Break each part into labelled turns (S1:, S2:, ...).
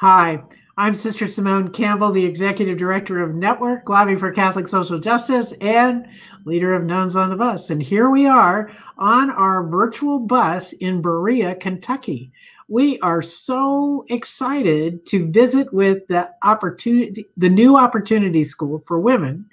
S1: Hi, I'm Sister Simone Campbell, the Executive Director of Network, Lobby for Catholic Social Justice, and leader of Nuns on the Bus. And here we are on our virtual bus in Berea, Kentucky. We are so excited to visit with the new Opportunity School for Women,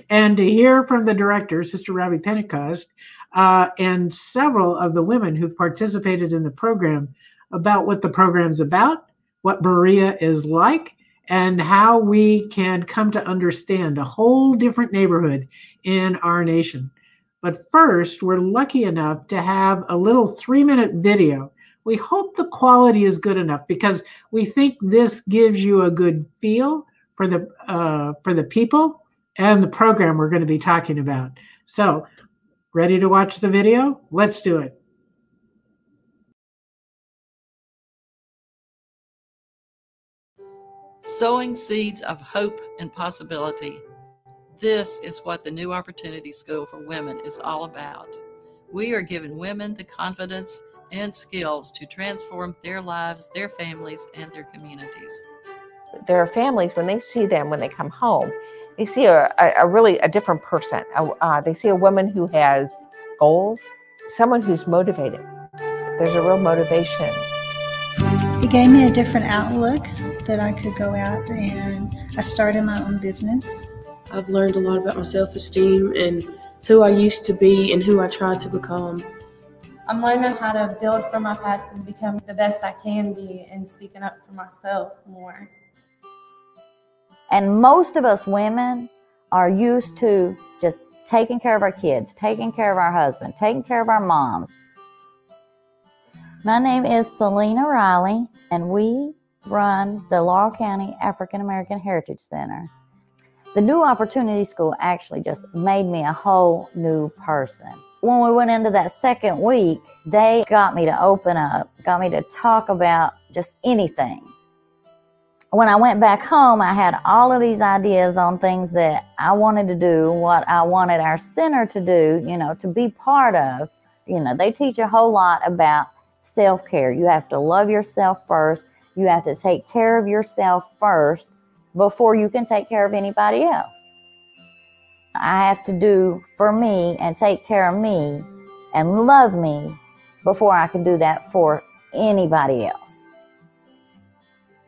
S1: and to hear from the director, Sister Robbie Pentecost, and several of the women who've participated in the program about what the program's about, what Berea is like, and how we can come to understand a whole different neighborhood in our nation. But first, we're lucky enough to have a little 3-minute video. We hope the quality is good enough because we think this gives you a good feel for the people and the program we're going to be talking about. So, ready to watch the video? Let's do it.
S2: Sowing seeds of hope and possibility. This is what the New Opportunity School for Women is all about. We are giving women the confidence and skills to transform their lives, their families, and their communities.
S3: There are families, when they see them, when they come home, they see a really different person. They see a woman who has goals, someone who's motivated. There's a real motivation.
S4: It gave me a different outlook that I could go out, and I started my own business.
S5: I've learned a lot about my self-esteem and who I used to be and who I tried to become.
S6: I'm learning how to build from my past and become the best I can be and speaking up for myself more.
S7: And most of us women are used to just taking care of our kids, taking care of our husband, taking care of our moms. My name is Selena Riley, and we run the Laurel County African American Heritage Center. The New Opportunity School actually just made me a whole new person. When we went into that second week, they got me to open up, got me to talk about just anything. When I went back home, I had all of these ideas on things that I wanted to do, what I wanted our center to do, to be part of. They teach a whole lot about self-care. You have to love yourself first. You have to take care of yourself first before you can take care of anybody else. I have to do for me and take care of me and love me before I can do that for anybody else.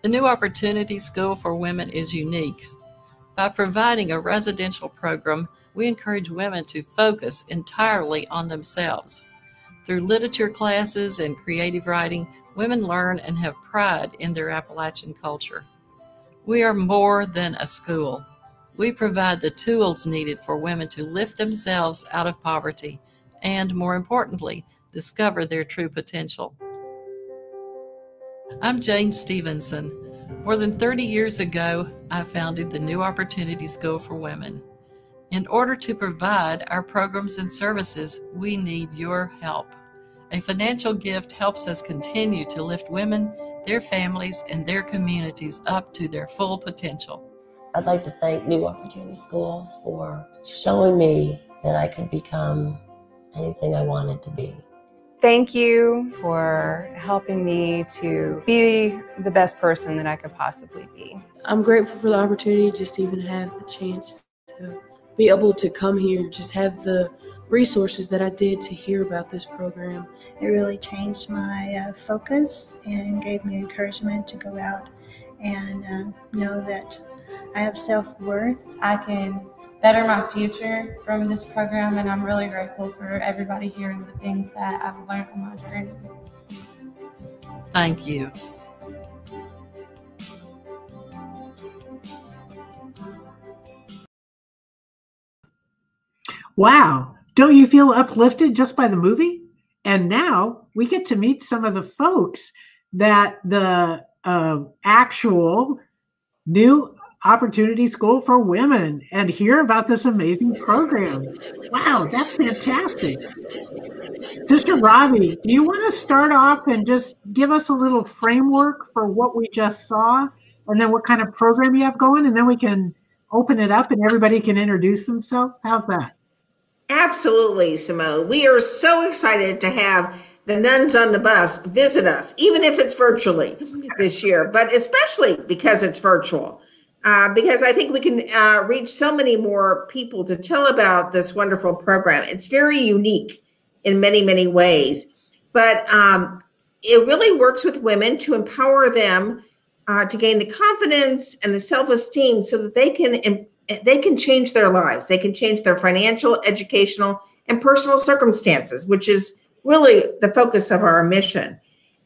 S2: The New Opportunity School for Women is unique. By providing a residential program, we encourage women to focus entirely on themselves. Through literature classes and creative writing, women learn and have pride in their Appalachian culture. We are more than a school. We provide the tools needed for women to lift themselves out of poverty and, more importantly, discover their true potential. I'm Jane Stevenson. More than 30 years ago, I founded the New Opportunity School for Women. In order to provide our programs and services, we need your help. A financial gift helps us continue to lift women, their families, and their communities up to their full potential.
S8: I'd like to thank New Opportunity School for showing me that I could become anything I wanted to be.
S9: Thank you for helping me to be the best person that I could possibly be.
S5: I'm grateful for the opportunity just to even have the chance to be able to come here, just have the resources that I did to hear about this program.
S4: It really changed my focus and gave me encouragement to go out and know that I have self-worth.
S6: I can better my future from this program, and I'm really grateful for everybody hearing the things that I've learned on my journey.
S2: Thank you.
S1: Wow. Don't you feel uplifted just by the movie? And now we get to meet some of the folks that the actual New Opportunity School for Women and hear about this amazing program. Wow, that's fantastic. Sister Robbie, do you want to start off and just give us a little framework for what we just saw and then what kind of program you have going, and then we can open it up and everybody can introduce themselves? How's that?
S10: Absolutely, Simone. We are so excited to have the Nuns on the Bus, visit us, even if it's virtually this year, but especially because it's virtual. Because I think we can reach so many more people to tell about this wonderful program. It's very unique in many, many ways, but it really works with women to empower them to gain the confidence and the self-esteem so that they can change their lives. They can change their financial, educational, and personal circumstances, which is really the focus of our mission.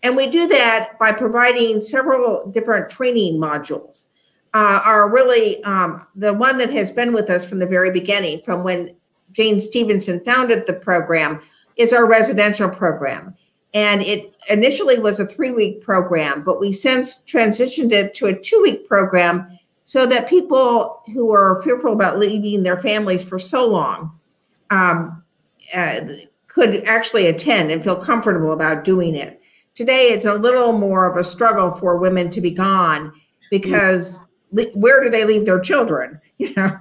S10: And we do that by providing several different training modules. Are really the one that has been with us from the very beginning, from when Jane Stevenson founded the program, is our residential program. And it initially was a 3-week program, but we since transitioned it to a 2-week program so that people who are fearful about leaving their families for so long could actually attend and feel comfortable about doing it. Today, it's a little more of a struggle for women to be gone because where do they leave their children? You know,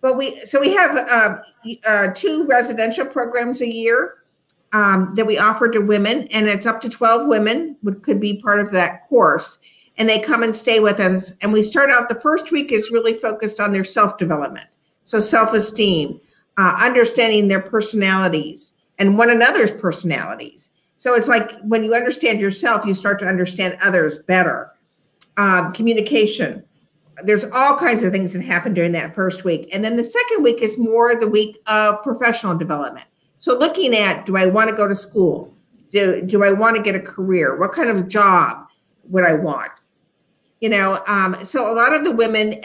S10: but we have 2 residential programs a year that we offer to women, and it's up to 12 women could be part of that course, and they come and stay with us. And we start out, the first week is really focused on their self-development, so self-esteem, understanding their personalities and one another's personalities. So it's like when you understand yourself, you start to understand others better. Communication. There's all kinds of things that happen during that first week. And then the second week is more the week of professional development. So looking at, do I want to go to school? Do I want to get a career? What kind of job would I want? You know, so a lot of the women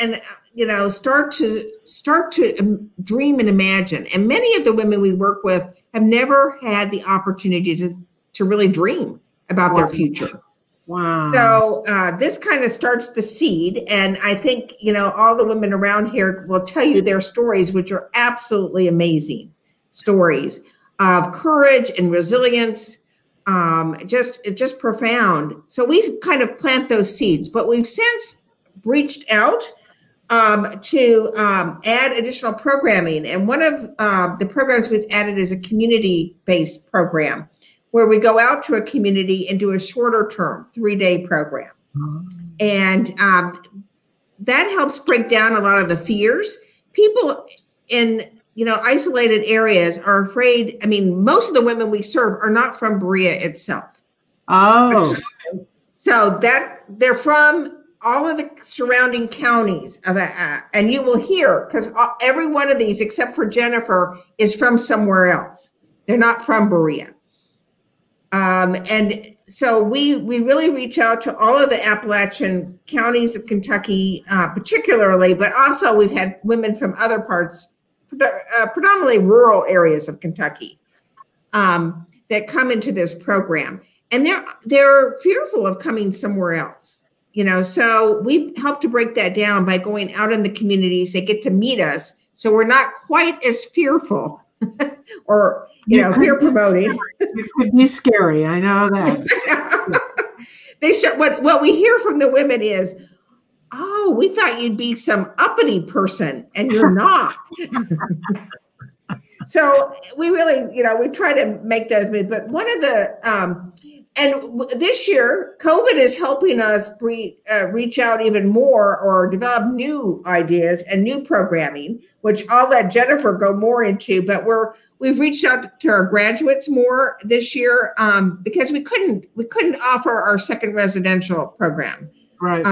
S10: start to dream and imagine. And many of the women we work with have never had the opportunity to really dream about their future.
S1: Wow.
S10: So this kind of starts the seed. And I think, all the women around here will tell you their stories, which are absolutely amazing stories of courage and resilience, just profound. So we kind of plant those seeds, but we've since reached out to add additional programming. And one of the programs we've added is a community-based program, where we go out to a community and do a shorter term 3-day program. And that helps break down a lot of the fears. People in, isolated areas are afraid. I mean, most of the women we serve are not from Berea itself.
S1: Oh.
S10: So that they're from all of the surrounding counties of and you will hear, because every one of these, except for Jennifer, is from somewhere else. They're not from Berea. And so we really reach out to all of the Appalachian counties of Kentucky, particularly, but also we've had women from other parts, predominantly rural areas of Kentucky, that come into this program, and they're fearful of coming somewhere else. So we help to break that down by going out in the communities. They get to meet us, so we're not quite as fearful or peer promoting.
S1: It could be scary. I know that.
S10: They start, what we hear from the women is, "Oh, we thought you'd be some uppity person, and you're not." So we really, we try to make those moves. But one of the and this year, COVID is helping us reach out even more or develop new ideas and new programming, which I'll let Jennifer go more into. But we've reached out to our graduates more this year because we couldn't offer our second residential program.
S1: Right.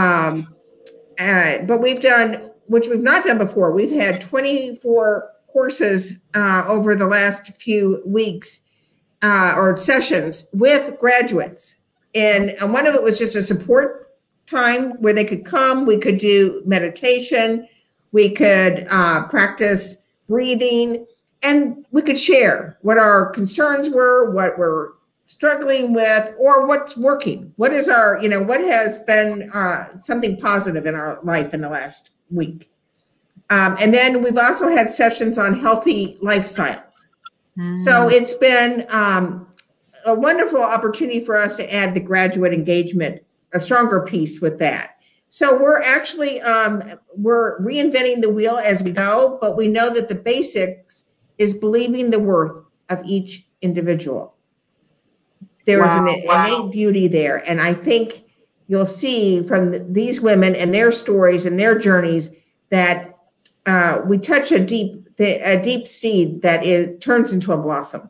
S10: But we've done, which we've not done before. We've had 24 courses over the last few weeks. Or sessions with graduates. And one of it was just a support time where they could come. We could do meditation. We could practice breathing, and we could share what our concerns were, what we're struggling with, or what's working. What is our, what has been something positive in our life in the last week. And then we've also had sessions on healthy lifestyles. So it's been a wonderful opportunity for us to add the graduate engagement, a stronger piece with that. So we're actually, we're reinventing the wheel as we go, but we know that the basics is believing the worth of each individual. There is an innate beauty there. And I think you'll see from these women and their stories and their journeys that we touch a deep seed that turns into a blossom.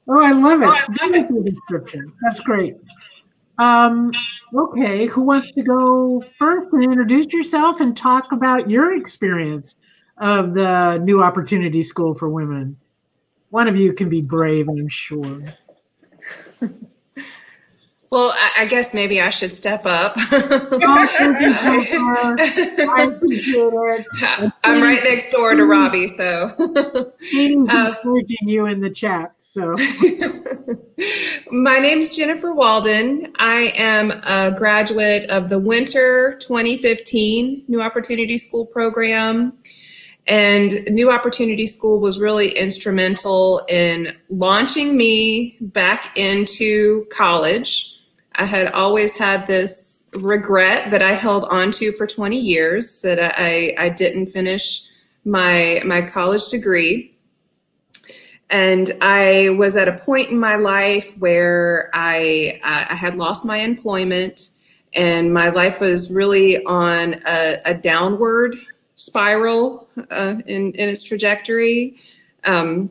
S1: Oh, I love it. Beautiful description. That's great. Okay, who wants to go first and introduce yourself and talk about your experience of the New Opportunity School for Women? One of you can be brave, I'm sure.
S11: Well, I guess maybe I should step up.
S1: I appreciate it.
S11: I'm right next door to Robbie, so.
S1: Encouraging you in the chat. So,
S11: my name's Jennifer Walden. I am a graduate of the Winter 2015 New Opportunity School program. And New Opportunity School was really instrumental in launching me back into college. I had always had this regret that I held onto for 20 years that I didn't finish my college degree. And I was at a point in my life where I had lost my employment and my life was really on a downward spiral in its trajectory. You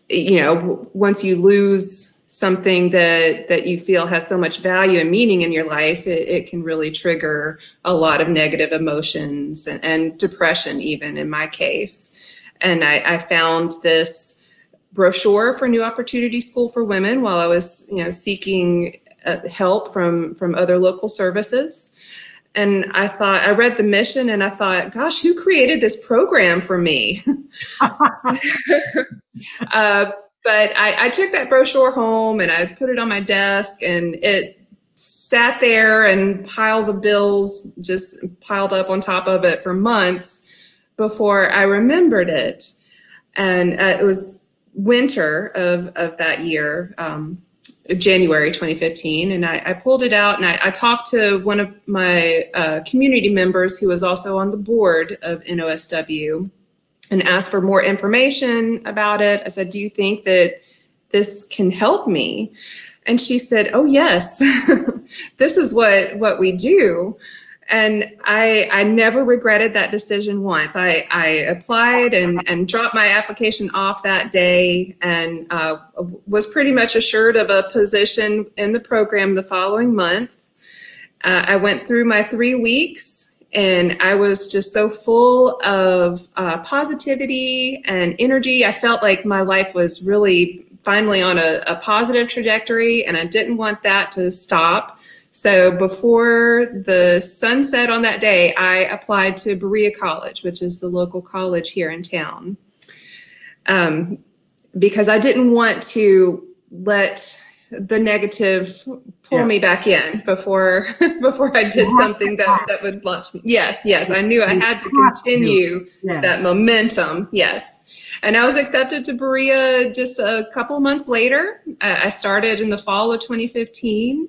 S11: know, once you lose something that you feel has so much value and meaning in your life, it can really trigger a lot of negative emotions and depression, even in my case. And I found this brochure for New Opportunity School for Women while I was, seeking help from other local services. And I read the mission and I thought, gosh, who created this program for me? But I took that brochure home and I put it on my desk and it sat there and piles of bills just piled up on top of it for months before I remembered it. And it was winter of that year, January 2015, and I pulled it out and I talked to one of my community members who was also on the board of NOSW and asked for more information about it. I said, do you think that this can help me? And she said, oh yes, this is what we do. And I never regretted that decision once. I applied and dropped my application off that day and was pretty much assured of a position in the program the following month. I went through my 3 weeks and I was just so full of positivity and energy. I felt like my life was really finally on a positive trajectory and I didn't want that to stop. So before the sun set on that day, I applied to Berea College, which is the local college here in town, because I didn't want to let the negative pull me back in before I did something that would launch me. Yes, I knew I had to continue that momentum. Yes. And I was accepted to Berea just a couple months later. I started in the fall of 2015.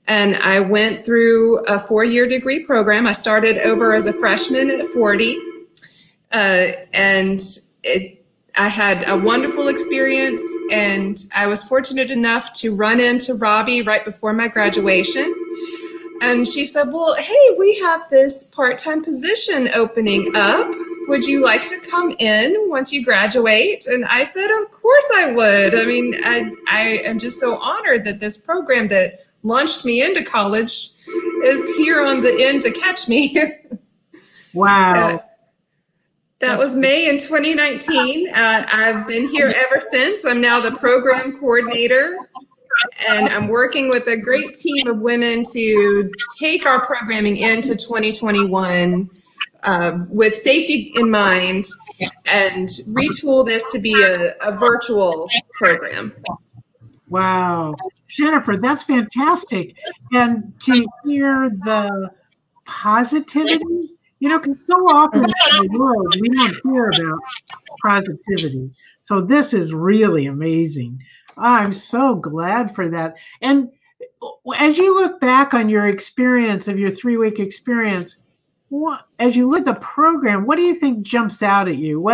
S11: And I went through a 4-year degree program. I started over as a freshman at 40. And I had a wonderful experience. And I was fortunate enough to run into Robbie right before my graduation. And she said, well, hey, we have this part-time position opening up. Would you like to come in once you graduate? And I said, of course I would. I mean, I am just so honored that this program that launched me into college is here on the end to catch me.
S1: Wow.
S11: So that was May in 2019. I've been here ever since. I'm now the program coordinator, and I'm working with a great team of women to take our programming into 2021 with safety in mind and retool this to be a virtual program.
S1: Wow. Jennifer, that's fantastic. And to hear the positivity, because so often in the world, we don't hear about positivity. So this is really amazing. I'm so glad for that. And as you look back on your experience of your 3-week experience, as you look at the program, what do you think jumps out at you?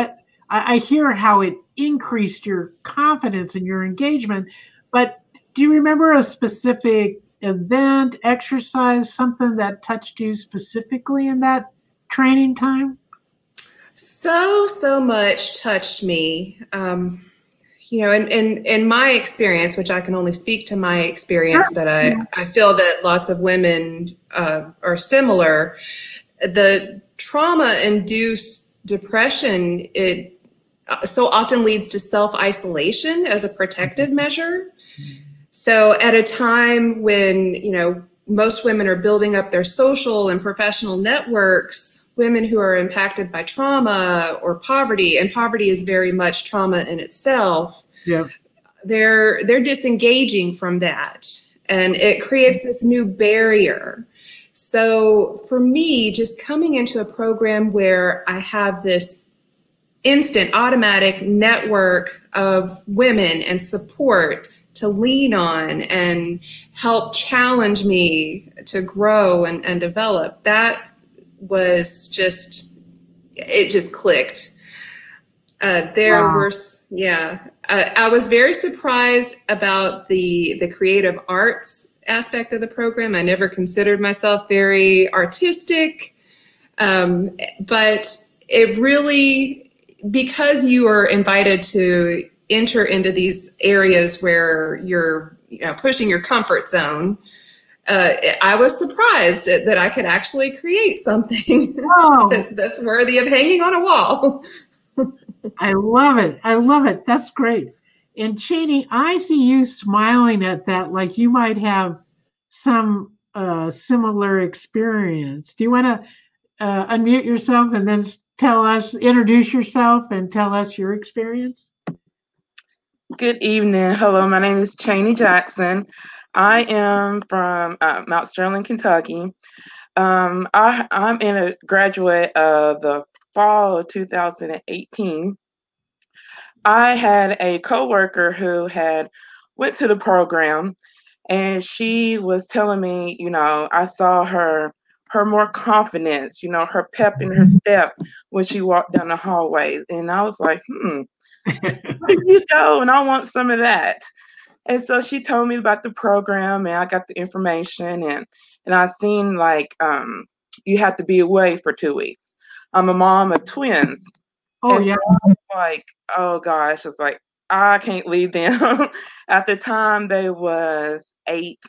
S1: I hear how it increased your confidence and your engagement, But do you remember a specific event, exercise, something that touched you specifically in that training time?
S11: So much touched me. You know, in my experience, which I can only speak to my experience, but I feel that lots of women are similar. The trauma-induced depression, it so often leads to self-isolation as a protective measure. So at a time when, you know, most women are building up their social and professional networks, women who are impacted by trauma or poverty, and poverty is very much trauma in itself, they're disengaging from that. And it creates this new barrier. So for me, just coming into a program where I have this instant automatic network of women and support to lean on and help challenge me to grow and develop, that was just, it just clicked. I was very surprised about the creative arts aspect of the program. I never considered myself very artistic, but it really, because you are invited to enter into these areas where you're, you know, pushing your comfort zone, I was surprised that I could actually create something that's worthy of hanging on a wall.
S1: I love it. I love it. That's great. And Cheney, I see you smiling at that like you might have some similar experience. Do you want to unmute yourself and then introduce yourself and tell us your experience?
S12: Good evening. Hello, my name is Cheney Jackson. I am from Mount Sterling, Kentucky. I'm a graduate of the fall of 2018. I had a coworker who had went to the program, and she was telling me, you know, I saw her more confidence, you know, her pep in her step when she walked down the hallway. And I was like, where you go? And I want some of that. And so she told me about the program, and I got the information, and I seen like you have to be away for 2 weeks. I'm a mom of twins.
S1: Oh,
S12: and
S1: yeah.
S12: So I was like, oh gosh, it's like I can't leave them. At the time they was 8.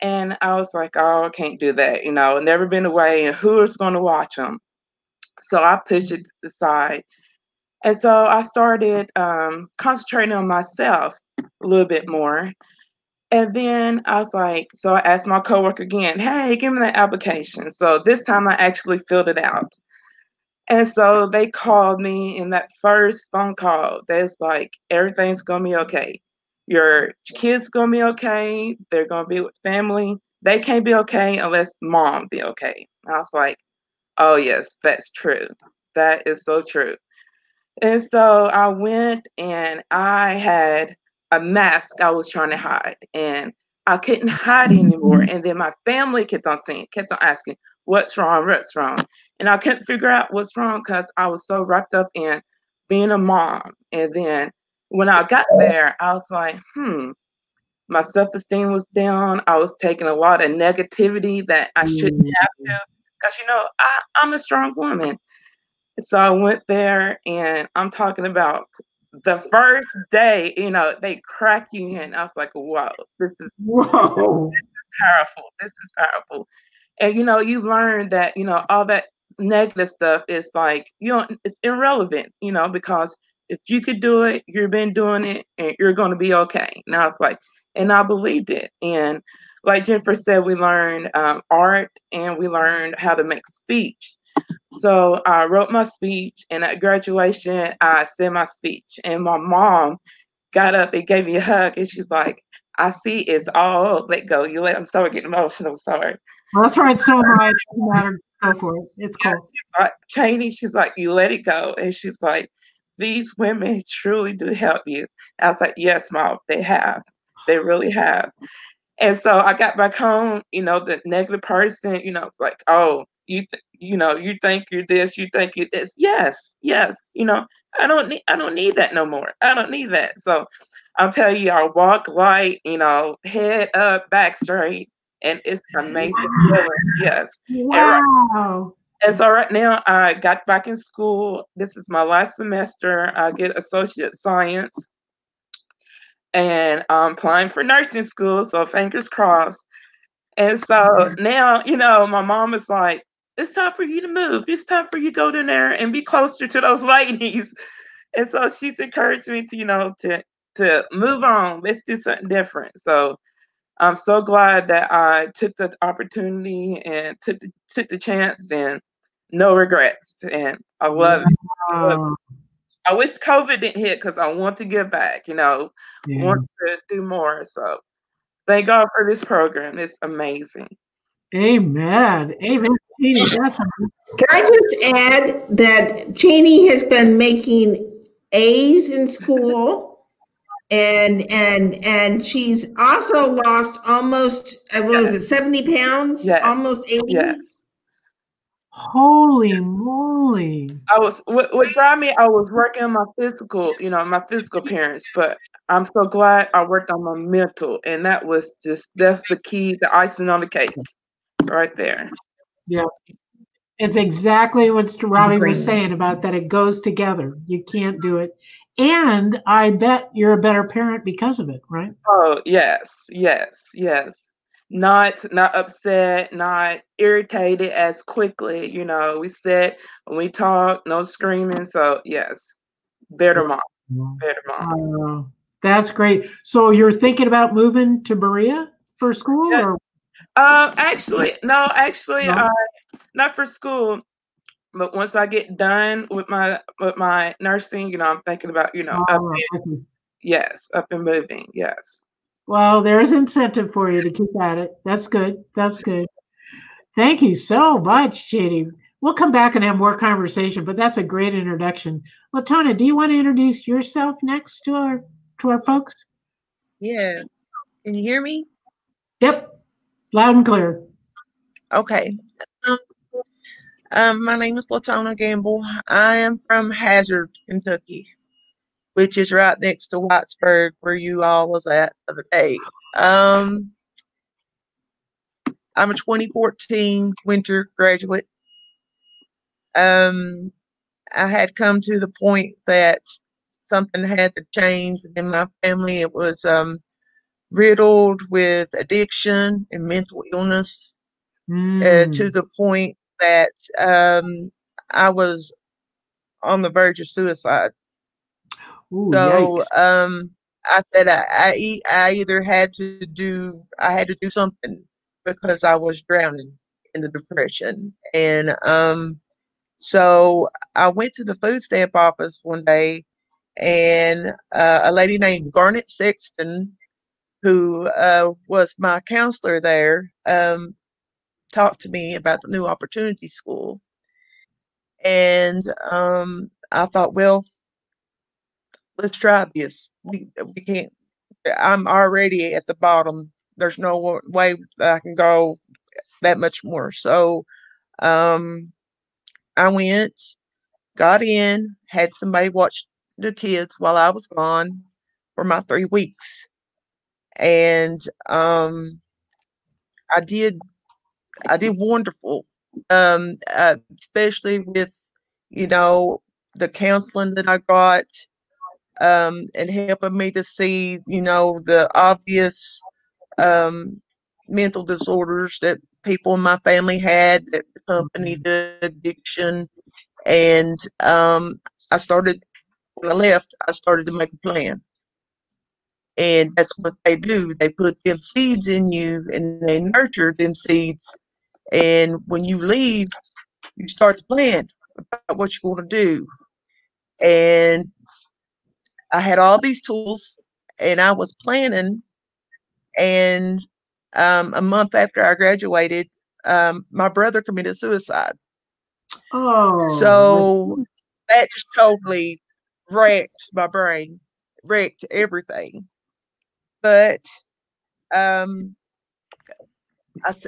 S12: And I was like, oh, I can't do that. You know, never been away, and who is going to watch them? So I pushed it to the side. And so I started concentrating on myself a little bit more. And then I was like, so I asked my coworker again, hey, give me that application. So this time I actually filled it out. And so they called me in that first phone call. That's like, everything's going to be okay. Your kids going to be okay. They're going to be with family. They can't be okay unless mom be okay. And I was like, oh, yes, that's true. That is so true. And so I went, and I had a mask I was trying to hide, and I couldn't hide anymore. And then my family kept on asking, what's wrong? What's wrong? And I couldn't figure out what's wrong because I was so wrapped up in being a mom. And then when I got there, I was like, my self-esteem was down. I was taking a lot of negativity that I shouldn't have to, because, you know, I'm a strong woman. So I went there, and I'm talking about the first day, you know, they crack you in. I was like, whoa, this is powerful. This is powerful. And, you know, you learn that, you know, all that negative stuff is like, you know, it's irrelevant, you know, because if you could do it, you've been doing it, and you're going to be okay. And I was like, and I believed it. And like Jennifer said, we learned art, and we learned how to make speech. So I wrote my speech, and at graduation, I said my speech, and my mom got up and gave me a hug, and she's like, I see it's all let go. I'm sorry, getting emotional. Sorry.
S1: Well, that's right. So much. Doesn't matter. Go for it. It's cool.
S12: She's like, Cheney, she's like, you let it go. And she's like, these women truly do help you. I was like, yes, Mom, they have. They really have. And so I got back home, you know, the negative person, you know, it's like, oh, you think you're this, you think you're this. Yes, I don't need that no more. I don't need that. So I'll tell you, I walk light, head up, back straight, and it's amazing feeling. Yes.
S1: Wow.
S12: And so right now I got back in school. This is my last semester. I get associate science, and I'm applying for nursing school. So fingers crossed. And so now, my mom is like, it's time for you to move. It's time for you to go in there and be closer to those ladies. And so she's encouraged me to move on. Let's do something different. So I'm so glad that I took the opportunity and took the chance, and no regrets. And I love it. I wish COVID didn't hit because I want to give back, want to do more. So thank God for this program. It's amazing.
S1: Amen. Amen.
S10: Can I just add that Cheney has been making A's in school, and she's also lost almost, what was it, 70 pounds?
S12: Yes.
S10: Almost 80.
S12: Yes.
S1: Holy moly.
S12: What brought me, I was working on my physical, my physical appearance, but I'm so glad I worked on my mental, and that's the key, the icing on the cake right there.
S1: Yeah. It's exactly what Robbie was saying about that. It goes together. You can't do it. And I bet you're a better parent because of it, right?
S12: Oh, yes. Not upset, not irritated as quickly. We sit and we talk, no screaming. So yes, better mom.
S1: That's great. So you're thinking about moving to Berea for school?
S12: Yeah.
S1: Or?
S12: Actually, not for school. But once I get done with my nursing, I'm thinking about, up and moving. Yes.
S1: Well, there's incentive for you to keep at it. That's good. That's good. Thank you so much, Cheney. We'll come back and have more conversation, but that's a great introduction. Latona, do you want to introduce yourself next to our folks?
S13: Yeah. Can you hear me?
S1: Yep. Loud and clear.
S13: Okay. My name is Latona Gamble. I am from Hazard, Kentucky, which is right next to Whitesburg, where you all was at the other day. I'm a 2014 winter graduate. I had come to the point that something had to change in my family. It was riddled with addiction and mental illness to the point that I was on the verge of suicide.
S1: Ooh,
S13: so
S1: yikes.
S13: I said I either had to do something because I was drowning in the depression. And so I went to the food stamp office one day, and a lady named Garnet Sexton, who was my counselor there, talked to me about the New Opportunity School. And I thought, well, let's try this. We can't, I'm already at the bottom. There's no way that I can go that much more. So I went, got in, had somebody watch the kids while I was gone for my 3 weeks. And I did wonderful, especially with, the counseling that I got, and helping me to see, the obvious mental disorders that people in my family had that accompanied the addiction. And when I left, I started to make a plan. And that's what they do. They put them seeds in you and they nurture them seeds. And when you leave, you start to plan about what you're going to do. And I had all these tools and I was planning. And a month after I graduated, my brother committed suicide.
S1: Oh.
S13: So that just totally wrecked my brain, wrecked everything. But I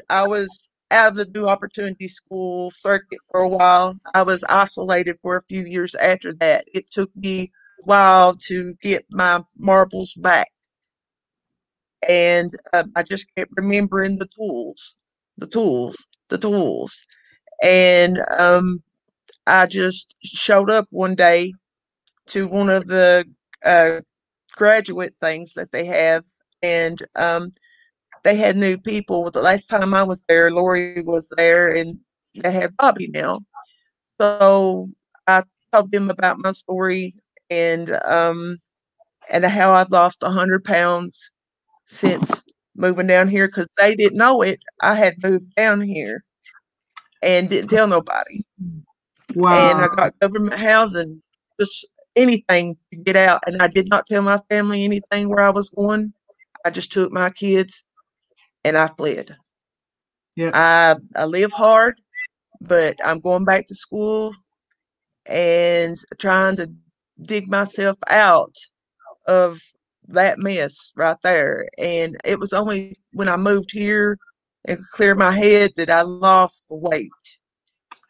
S13: was out of the New Opportunity School circuit for a while. I was isolated for a few years after that. It took me a while to get my marbles back. And I just kept remembering the tools. And I just showed up one day to one of the graduate things that they have, and they had new people. The last time I was there, Lori was there, and they have Bobby now. So I told them about my story and how I've lost 100 pounds since moving down here, because they didn't know it. I had moved down here and didn't tell nobody.
S1: Wow.
S13: And I got government housing, just anything to get out. And I did not tell my family anything where I was going. I just took my kids and I fled.
S1: Yeah.
S13: I live hard, but I'm going back to school and trying to dig myself out of that mess right there. And it was only when I moved here and cleared my head that I lost the weight.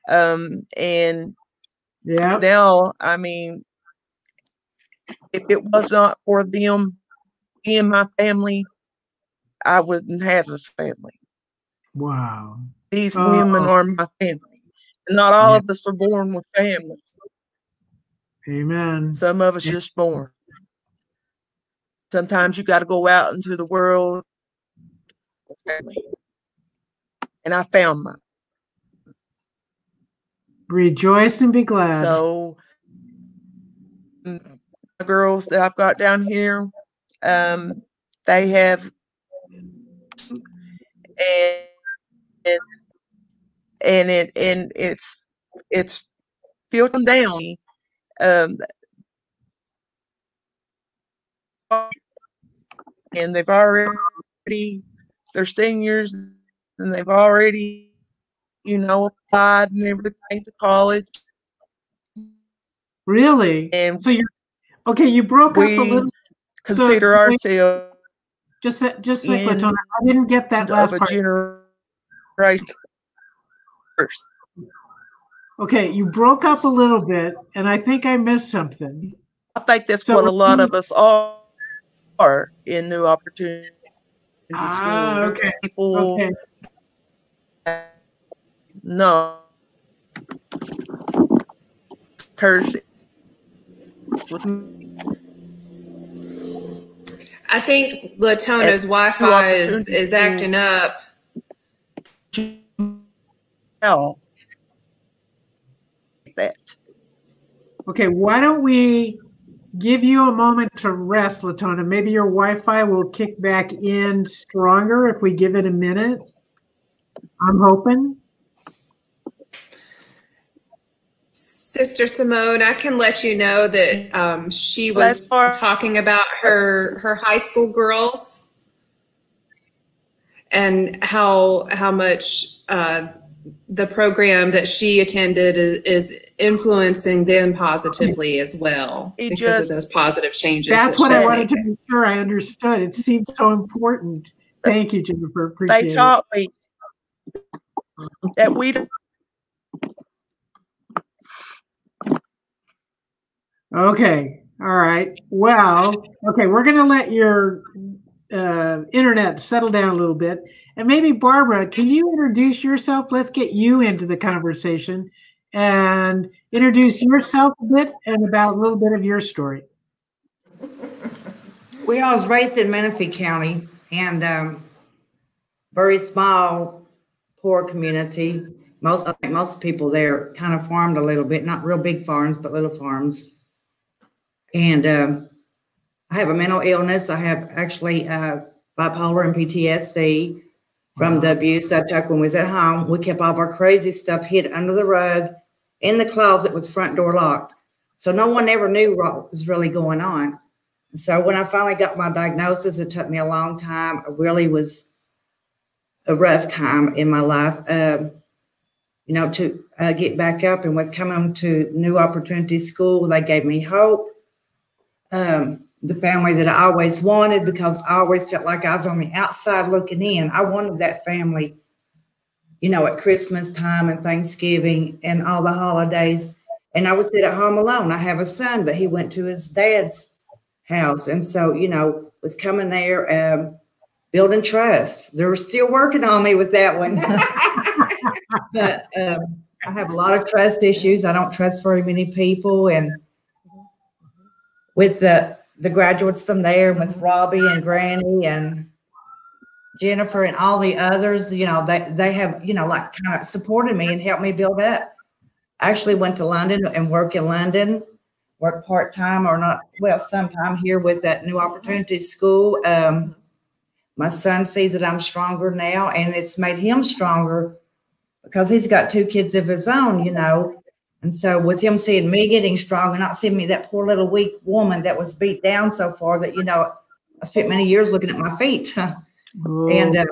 S13: And
S1: yeah,
S13: now, I mean, if it was not for them being my family, I wouldn't have a family.
S1: Wow.
S13: These women are my family. And not all of us are born with families.
S1: Amen.
S13: Some of us just born. Sometimes you got to go out into the world with family. And I found mine.
S1: Rejoice and be glad.
S13: So the girls that I've got down here, they have, and it's filtered down. And they've already, they're seniors, and they've already, applied and everything to college.
S1: Really?
S13: And
S1: so you're okay. You broke up a little.
S13: Consider ourselves
S1: just like Latona. I didn't get that last part.
S13: Generation first.
S1: Okay, you broke up a little bit, and I think I missed something.
S13: I think that's what a lot of us are in New Opportunity School.
S1: Okay.
S13: People no cursing.
S11: I think Latona's Wi-Fi is acting up.
S13: That.
S1: Okay, why don't we give you a moment to rest, Latona? Maybe your Wi-Fi will kick back in stronger if we give it a minute. I'm hoping.
S11: Sister Simone, I can let you know that she was talking about her high school girls and how much the program that she attended is influencing them positively as well because of those positive changes.
S1: That's what I wanted to be sure I understood. It seems so important. Thank you, Jennifer. Appreciate it.
S13: They taught me that we don't.
S1: Okay. All right. Well, okay. We're going to let your internet settle down a little bit. And maybe, Barbara, can you introduce yourself? Let's get you into the conversation and introduce yourself a bit and about a little bit of your story.
S14: Well, I was raised in Menifee County, and very small, poor community. I think most people there kind of farmed a little bit, not real big farms, but little farms. And I have a mental illness. I have actually bipolar and PTSD from the abuse I took when we was at home. We kept all of our crazy stuff hid under the rug in the closet with the front door locked. So no one ever knew what was really going on. So when I finally got my diagnosis, it took me a long time. It really was a rough time in my life, to get back up. And with coming to New Opportunity School, they gave me hope. The family that I always wanted, because I always felt like I was on the outside looking in. I wanted that family you know, at Christmas time and Thanksgiving and all the holidays. And I would sit at home alone. I have a son, but he went to his dad's house. And so, you know, was coming there, building trust. They were still working on me with that one. But I have a lot of trust issues. I don't trust very many people. And with the graduates from there, with Robbie and Granny and Jennifer and all the others, you know, they have, you know, like kind of supported me and helped me build up. I actually went to London and work in London, work part-time or not, well, sometime here with that New Opportunities School. My son sees that I'm stronger now, and it's made him stronger because he's got 2 kids of his own, you know. And so with him seeing me getting strong and not seeing me, that poor little weak woman that was beat down so far that, you know, I spent many years looking at my feet. And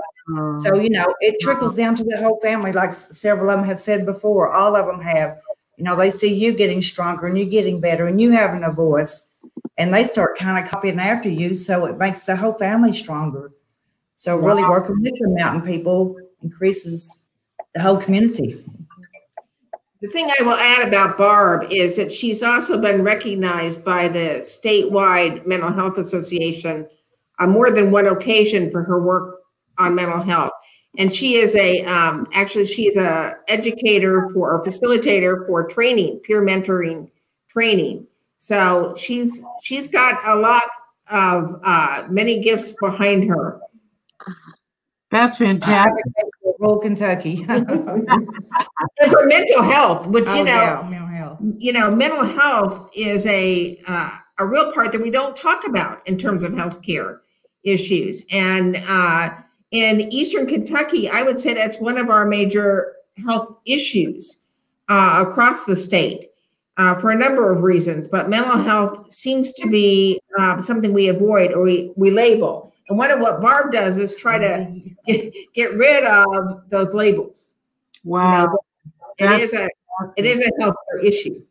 S14: so, you know, it trickles down to the whole family, like several of them have said before. All of them have. You know, they see you getting stronger and you getting better and you having a voice, and they start kind of copying after you. So it makes the whole family stronger. So really working with the mountain people increases the whole community.
S10: The thing I will add about Barb is that she's also been recognized by the statewide Mental Health Association on more than one occasion for her work on mental health. And she is actually she's a educator or facilitator for training, peer mentoring training. So she's got a lot of many gifts behind her.
S1: That's fantastic.
S14: Rural Kentucky.
S10: And for mental health, which
S14: mental health.
S10: You know, mental health is a real part that we don't talk about in terms of healthcare issues. And in Eastern Kentucky, I would say that's one of our major health issues across the state for a number of reasons. But mental health seems to be something we avoid or we label. And one of what Barb does is try to get rid of those labels.
S1: Wow.
S10: You know, it is a healthcare issue.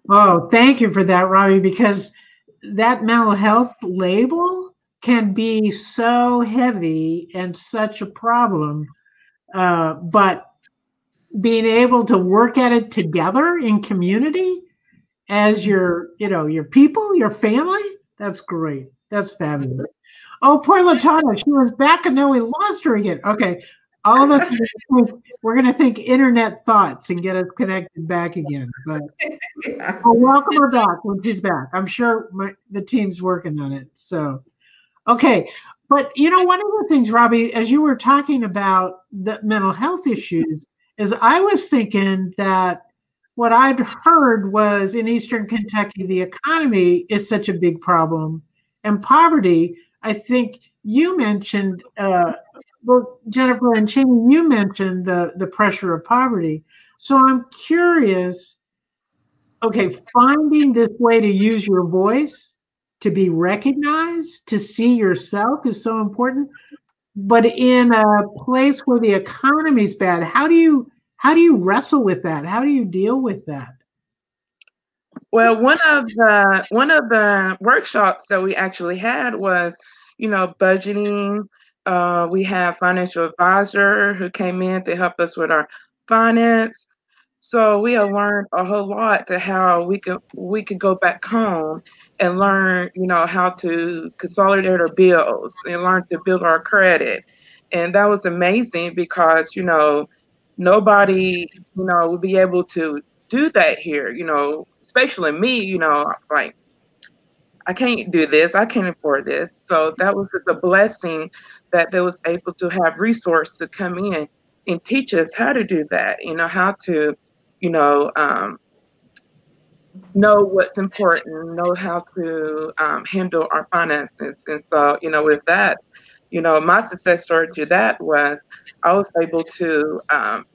S1: Oh, thank you for that, Robbie, because that mental health label can be so heavy and such a problem. But being able to work at it together in community as your people, your family, that's great. That's fabulous. Oh, poor Latana. She was back and now we lost her again. Okay. All of us, we're going to think internet thoughts and get us connected back again. But I'll welcome her back when she's back. I'm sure the team's working on it. So, okay. But, you know, one of the things, Robbie, as you were talking about the mental health issues, is I was thinking that what I'd heard was in Eastern Kentucky, the economy is such a big problem. And poverty, I think you mentioned, well, Jennifer and Cheney, you mentioned the pressure of poverty. So I'm curious, okay, finding this way to use your voice, to be recognized, to see yourself is so important. But in a place where the economy's bad, how do you wrestle with that? How do you deal with that?
S12: Well, one of the workshops that we actually had was, you know, budgeting. We have financial advisor who came in to help us with our finance. So we have learned a whole lot to how we could go back home and learn, you know, how to consolidate our bills and learn to build our credit. And that was amazing because, you know, nobody, you know, would be able to do that here, you know, especially me, you know, I was like, I can't do this. I can't afford this. So that was just a blessing that they was able to have resources to come in and teach us how to do that, you know, how to, you know what's important, know how to handle our finances. And so, you know, with that, you know, my success story to that was I was able to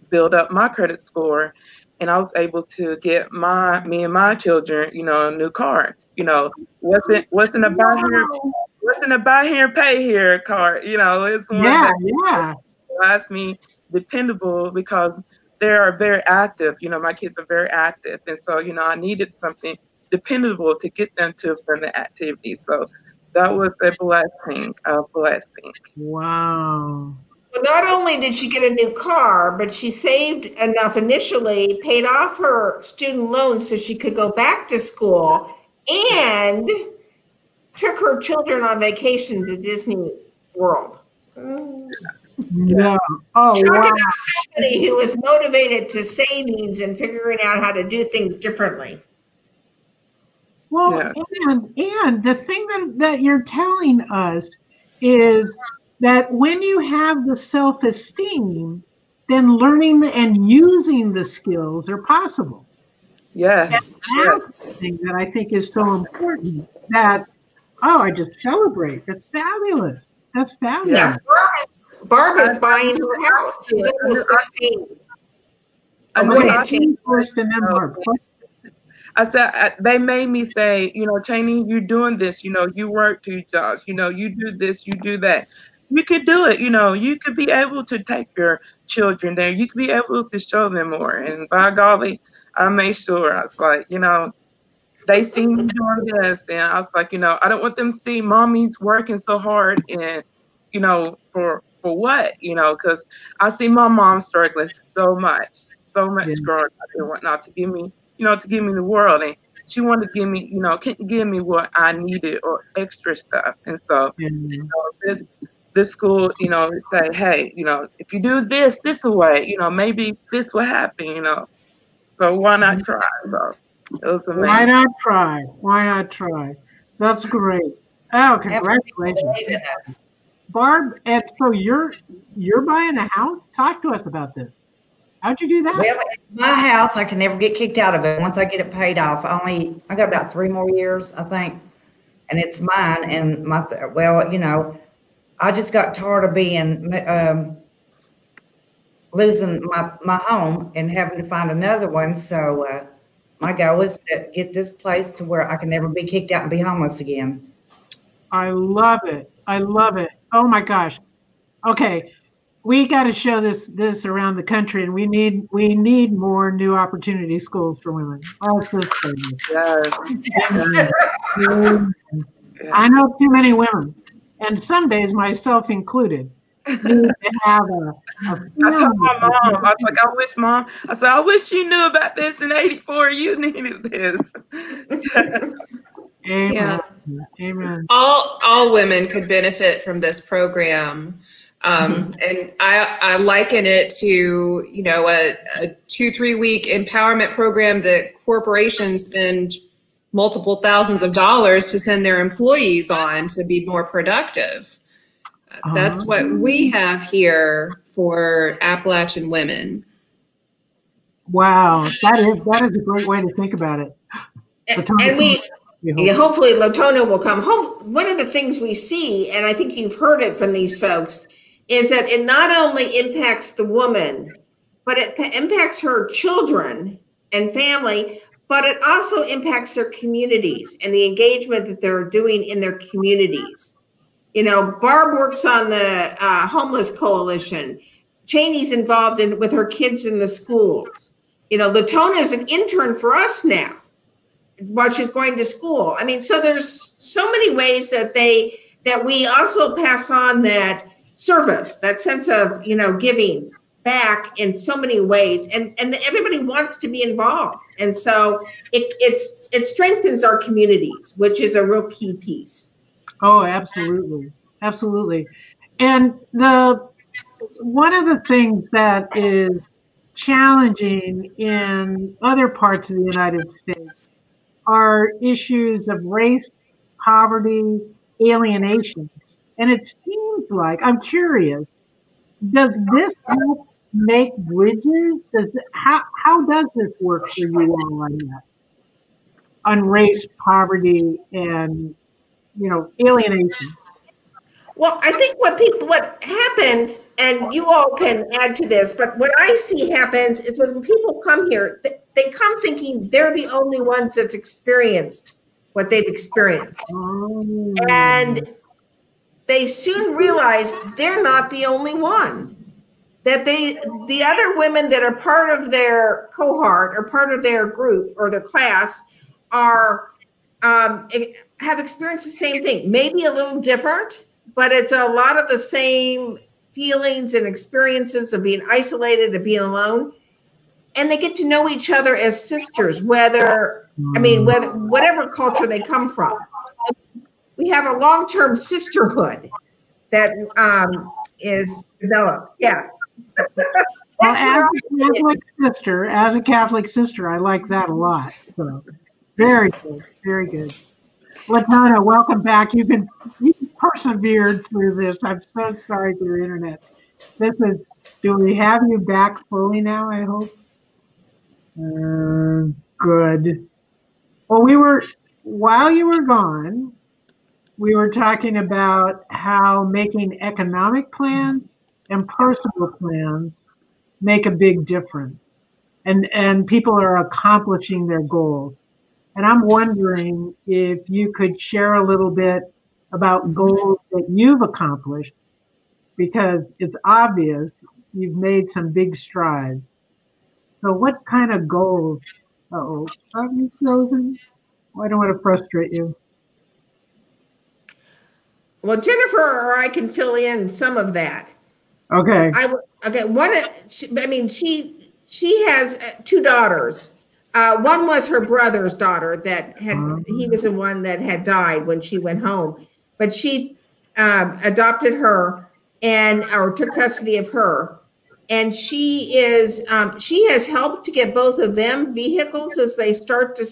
S12: build up my credit score, and I was able to get me and my children, you know, a new car. You know, wasn't a buy here and pay here card. You know, it's one that allows me dependable because they are very active. You know, my kids are very active, and so, you know, I needed something dependable to get them to from the activity. So that was a blessing.
S1: Wow.
S10: When not only did she get a new car, but she saved enough initially, paid off her student loans so she could go back to school, and took her children on vacation to Disney World.
S1: Yeah. Oh,
S10: Talk
S1: wow.
S10: about somebody who was motivated to savings and figuring out how to do things differently.
S1: Well, and the thing that you're telling us is that when you have the self-esteem, then learning and using the skills are possible.
S12: Yes.
S1: That's the thing that I think is so important. That, oh, I just celebrate. That's fabulous. That's fabulous.
S10: Yeah, Barb is buying her house. She's almost not paying.
S1: First and then Barb.
S12: I said, they made me say, you know, Cheney, you're doing this, you know, you work 2 jobs, you know, you do this, you do that. You could do it, you know, you could be able to take your children there. You could be able to show them more. And by golly, I made sure. I was like, you know, they see me doing this. And I was like, you know, I don't want them to see mommy's working so hard and, you know, for what, you know, because I see my mom struggling so much growing up and whatnot to give me, you know, to give me the world. And she wanted to give me, you know, couldn't give me what I needed or extra stuff. And so, you know, this school, you know, say, hey, you know, if you do this way, you know, maybe this will happen, you know. So why not try? So it was amazing.
S1: Why not try? Why not try? That's great. Oh, congratulations. Barb, and so you're buying a house? Talk to us about this. How'd you do that?
S14: Well, it's my house. I can never get kicked out of it once I get it paid off. I got about 3 more years, I think, and it's mine. And well, you know, I just got tired of being losing my home and having to find another one. So my goal is to get this place to where I can never be kicked out and be homeless again.
S1: I love it. I love it. Oh my gosh. Okay. We got to show this around the country, and we need more new opportunity schools for women. Oh, it's
S12: yes.
S1: I know too many women, and some days myself included, need to have
S12: I told my mom, I was like, I wish you knew about this in '84. You needed this.
S1: Amen.
S11: Yeah.
S1: Amen.
S11: All women could benefit from this program. And I liken it to, you know, a 2-3 week empowerment program that corporations spend multiple thousands of dollars to send their employees on to be more productive. That's what we have here for Appalachian women.
S1: Wow, that is a great way to think about it.
S10: And hopefully Latona will come home. One of the things we see, and I think you've heard it from these folks, is that it not only impacts the woman, but it impacts her children and family, but it also impacts their communities and the engagement that they're doing in their communities. You know, Barb works on the Homeless Coalition. Cheney's involved with her kids in the schools. You know, Latona is an intern for us now while she's going to school. I mean, so there's so many ways that we also pass on that service, that sense of, you know, giving back in so many ways, and everybody wants to be involved, and so it strengthens our communities, which is a real key piece.
S1: Oh, absolutely, absolutely. And one of the things that is challenging in other parts of the United States are issues of race, poverty, alienation. And it seems like, I'm curious, does this help make bridges? How does this work for you all on that? On race, poverty, and, you know, alienation?
S10: Well, I think what happens, and you all can add to this, but what I see happens is when people come here, they come thinking they're the only ones that's experienced what they've experienced. Oh. And they soon realize they're not the only one. That the other women that are part of their cohort or part of their group or their class are have experienced the same thing. Maybe a little different, but it's a lot of the same feelings and experiences of being isolated, of being alone, and they get to know each other as sisters, whether whatever culture they come from. We have a long-term sisterhood that is developed. Yeah.
S1: Well, as a Catholic sister, I like that a lot. So very good, very good. Latona, welcome back. You've persevered through this. I'm so sorry for your internet. Do we have you back fully now, I hope? Good. Well, while you were gone, we were talking about how making economic plans and personal plans make a big difference. And people are accomplishing their goals. And I'm wondering if you could share a little bit about goals that you've accomplished, because it's obvious you've made some big strides. So what kind of goals? Uh-oh, are you frozen? I don't want to frustrate you.
S10: Well, Jennifer or I can fill in some of that.
S1: Okay.
S10: She has two daughters. One was her brother's daughter he was the one that had died when she went home, but she adopted her or took custody of her. And she has helped to get both of them vehicles as they start to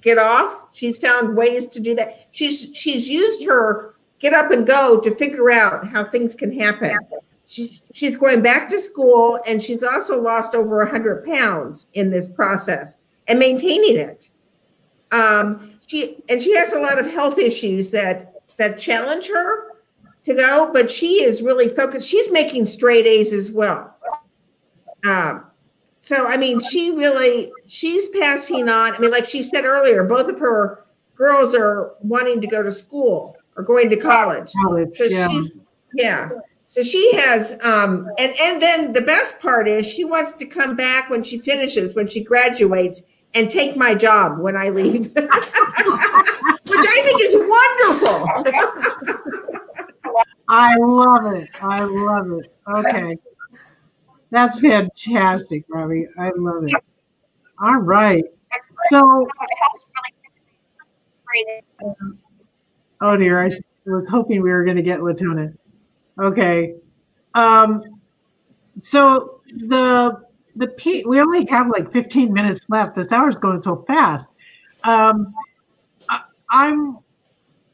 S10: get off. She's found ways to do that. She's used her get up and go to figure out how things can happen. She's going back to school, and she's also lost over 100 pounds in this process and maintaining it. She has a lot of health issues that challenge her to go, but she is really focused. She's making straight A's as well. So, she's passing on. Like she said earlier, both of her girls are wanting to go to school or going to college. So she has, and then the best part is she wants to come back when she graduates, and take my job when I leave, which I think is wonderful.
S1: I love it. Okay. That's fantastic, Robbie. I love it. All right. So, oh dear, I was hoping we were going to get Latona. Okay. So we only have like 15 minutes left. This hour's going so fast. I'm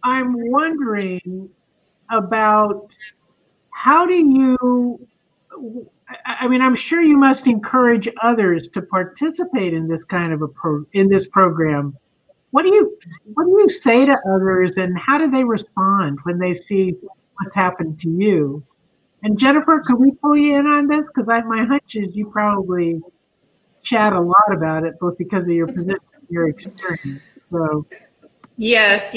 S1: wondering about how do you, I'm sure you must encourage others to participate in this kind of in this program. What do you say to others, and how do they respond when they see what's happened to you? And Jennifer, could we pull you in on this? Because my hunch is you probably chat a lot about it, both because of your position and your experience. So.
S11: Yes.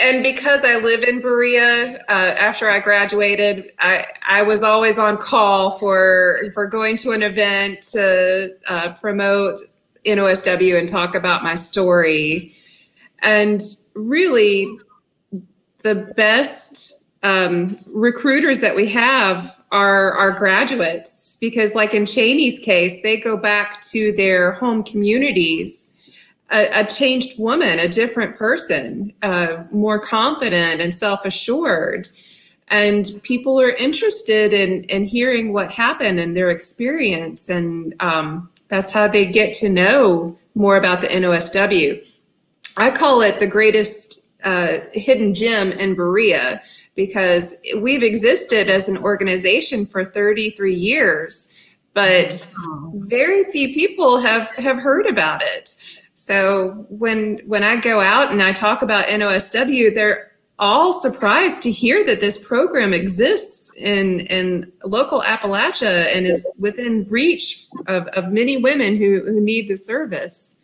S11: And because I live in Berea, after I graduated, I was always on call for going to an event to promote NOSW and talk about my story. And really, the best recruiters that we have are our graduates, because like in Cheney's case, they go back to their home communities, a changed woman, a different person, more confident and self-assured. And people are interested in hearing what happened and their experience. And that's how they get to know more about the NOSW. I call it the greatest hidden gem in Berea, because we've existed as an organization for 33 years, but very few people have heard about it. So when I go out and I talk about NOSW, they're all surprised to hear that this program exists in local Appalachia and is within reach of many women who need the service.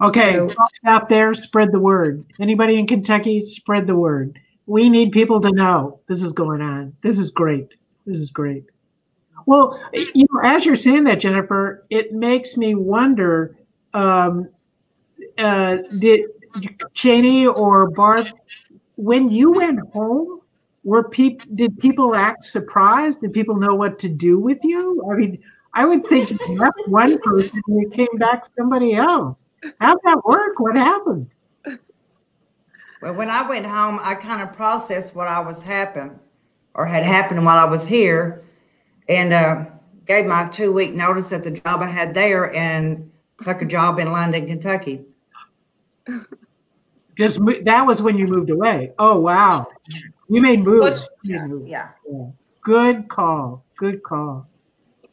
S1: Okay, stop there, spread the word. Anybody in Kentucky, spread the word. We need people to know this is going on. This is great. Well, as you're saying that, Jennifer, it makes me wonder, did Cheney or Barb, when you went home, did people act surprised? Did people know what to do with you? I mean, I would think you left one person and you came back somebody else. How'd that work? What happened?
S14: Well, when I went home, I kind of processed what I was happened or had happened while I was here, and gave my 2-week notice at the job I had there and took a job in London, Kentucky.
S1: That was when you moved away. Oh, wow. You made moves.
S14: Yeah.
S1: Good call. Good call.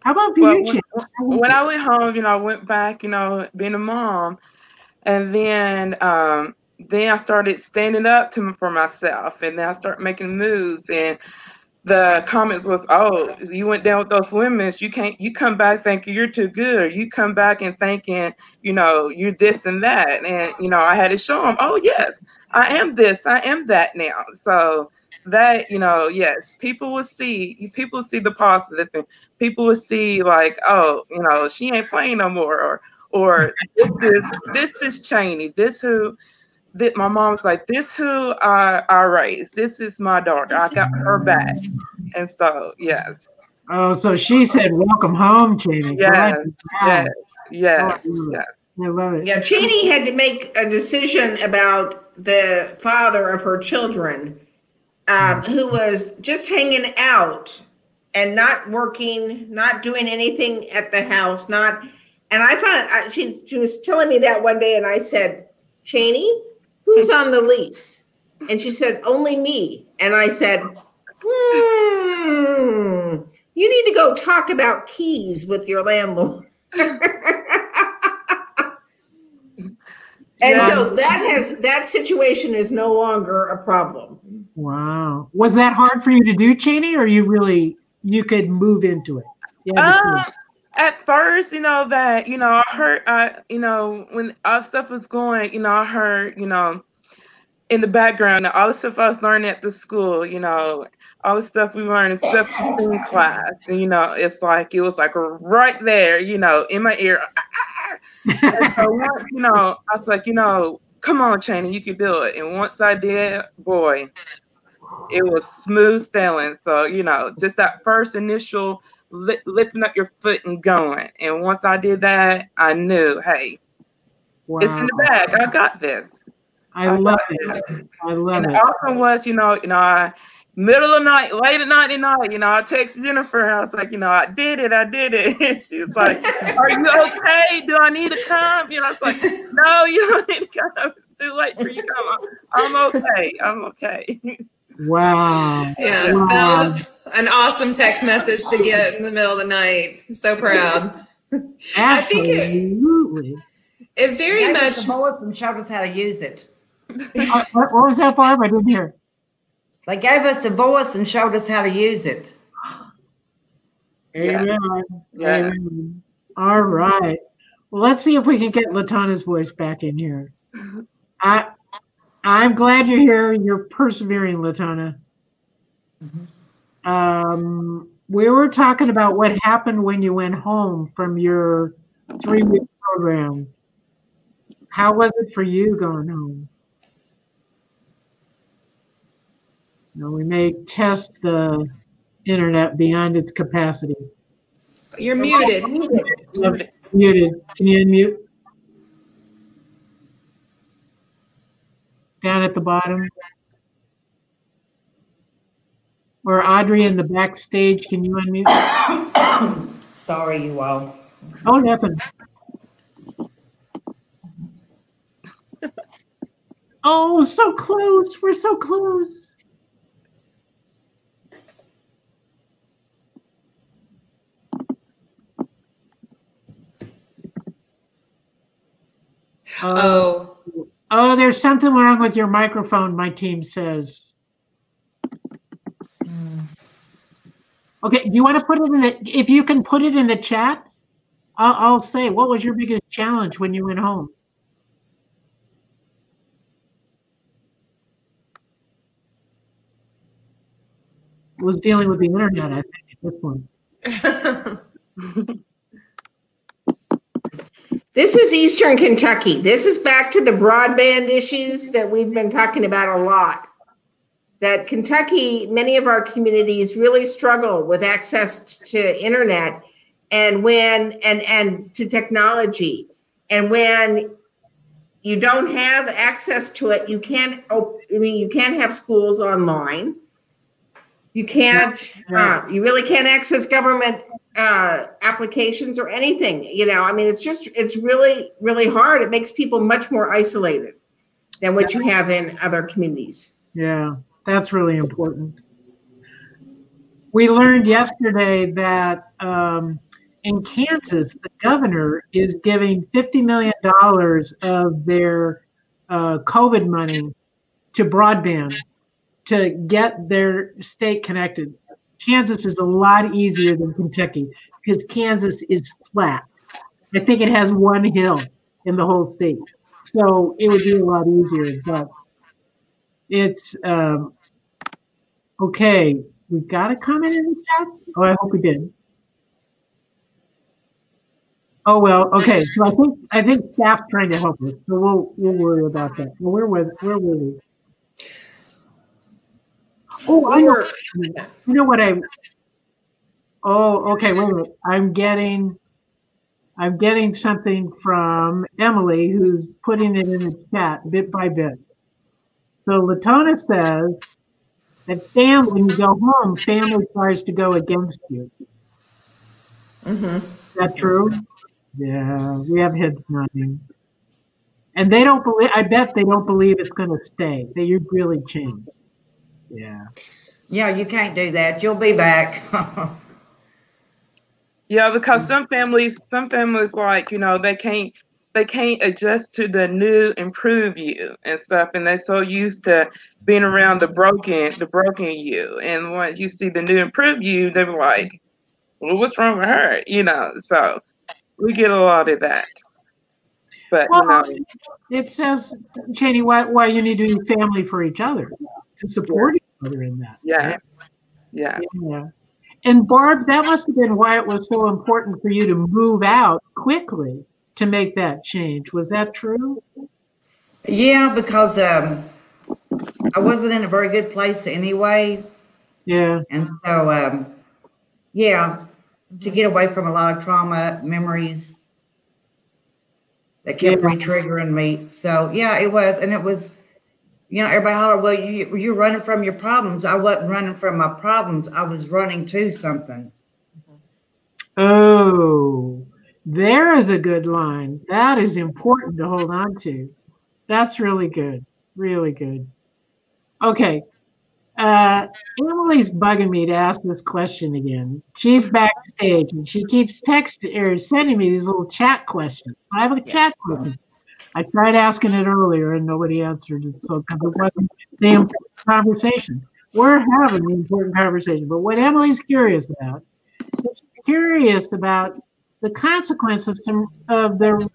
S1: How about you, Chan?
S12: When I went home, I went back, being a mom. And then I started standing up for myself. And then I started making moves. And the comments was, oh, you went down with those women. You come back thinking you're too good. You come back and thinking, you're this and that. And, I had to show them, oh, yes, I am this, I am that now. So that, yes, people will see the positive, and people will see like, oh, she ain't playing no more, or this is Cheney. My mom's like, this who I raised. This is my daughter. I got her back. And so, yes.
S1: Oh, so she said, welcome home, Cheney.
S12: Yes,
S1: yes. I love it.
S10: Yeah, Cheney had to make a decision about the father of her children, who was just hanging out and not working, not doing anything at the house, and I found she was telling me that one day, and I said, Cheney, who's on the lease? And she said, only me. And I said, you need to go talk about keys with your landlord. And so that situation is no longer a problem.
S1: Wow. Was that hard for you to do, Cheney, or you could move into it?
S12: At first, that, I heard, when all stuff was going, I heard, in the background, all the stuff I was learning at the school, all the stuff we learned in self-esteem class, and, it was like right there, in my ear. And so once, I was like, come on, Cheney, you can do it. And once I did, boy, it was smooth sailing. So, just that first initial lifting up your foot and going. And once I did that, I knew, hey, it's in the bag. I got this.
S1: I love it.
S12: And it also was, I middle of the night, late at night, I texted Jennifer and I was like, I did it. And she was like, are you okay? Do I need to come? I was like, no, you don't need to come. It's too late for you to come. I'm okay.
S1: Wow.
S11: Yeah,
S1: wow.
S11: That was an awesome text message to get in the middle of the night. So proud.
S1: Absolutely.
S11: I think it very much
S14: and showed us how to use it.
S1: What was that, Barb? I didn't hear.
S14: They gave us a voice and showed us how to use it.
S1: Amen. Yeah. Amen. All right. Well, let's see if we can get Latana's voice back in here. I'm glad you're here. You're persevering, Latana. We were talking about what happened when you went home from your 3-week program. How was it for you going home? We may test the internet beyond its capacity.
S11: You're muted.
S1: Muted. Can you unmute? Down at the bottom. Or Audrey in the backstage, can you unmute?
S14: Sorry, you all.
S1: Oh, nothing. Oh, so close. We're so close. Oh, there's something wrong with your microphone, my team says. Okay, do you want to put it in the, if you can put it in the chat, I'll say, what was your biggest challenge when you went home? It was dealing with the internet, I think, at this point.
S10: This is Eastern Kentucky. This is back to the broadband issues that we've been talking about a lot. that Kentucky, many of our communities really struggle with access to internet and to technology. And when you don't have access to it, you can't have schools online. You can't, you really can't access government applications or anything. It's really, really hard. It makes people much more isolated than what you have in other communities.
S1: Yeah, that's really important. We learned yesterday that in Kansas, the governor is giving $50 million of their COVID money to broadband to get their state connected. Kansas is a lot easier than Kentucky because Kansas is flat. I think it has one hill in the whole state. So it would be a lot easier, but it's okay. We got a comment in the chat? Oh, I hope we did. Oh well, okay. So I think staff's trying to help us. So we'll worry about that. Well, where were we? Oh, I know. You know what oh, okay. Wait a minute. I'm getting something from Emily, who's putting it in the chat bit by bit. So Latona says that when you go home, family tries to go against you.
S10: Mm-hmm.
S1: Is that true? Yeah, we have heads nodding. And they don't believe, I bet they don't believe it's going to stay, that you've really changed. Yeah.
S14: Yeah, you can't do that. You'll be back.
S12: Yeah, because some families like, they can't adjust to the new improved you and stuff, and they're so used to being around the broken you. And once you see the new improved you, they're like, well, what's wrong with her? So we get a lot of that. But
S1: it says, Cheney, why you need to be family for each other, to support each other in that.
S12: Yes. Yes.
S1: Yeah. And Barb, that must have been why it was so important for you to move out quickly to make that change. Was that true?
S14: Yeah, because I wasn't in a very good place anyway.
S1: Yeah.
S14: And so, to get away from a lot of trauma memories that kept re-triggering me. So, yeah, it was. And it was, everybody hollered, well, you're running from your problems. I wasn't running from my problems. I was running to something.
S1: Oh, there is a good line. That is important to hold on to. That's really good. Really good. Okay. Emily's bugging me to ask this question again. She's backstage and she keeps texting or sending me these little chat questions. So I have a chat question. I tried asking it earlier and nobody answered it. So because it wasn't the important conversation. We're having the important conversation. But what Emily's curious about, the consequence of some of the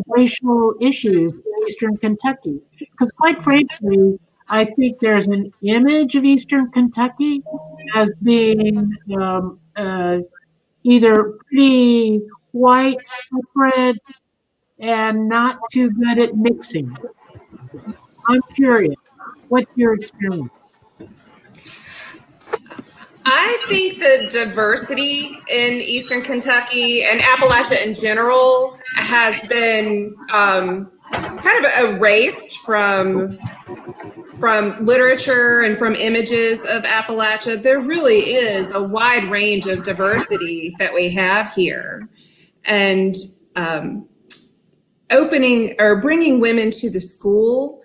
S1: racial issues in Eastern Kentucky. Because quite frankly, I think there's an image of Eastern Kentucky as being either pretty white, separate, and not too good at mixing. I'm curious, what's your experience?
S11: I think the diversity in Eastern Kentucky and Appalachia in general has been kind of erased from literature and from images of Appalachia. There really is a wide range of diversity that we have here. And opening or bringing women to the school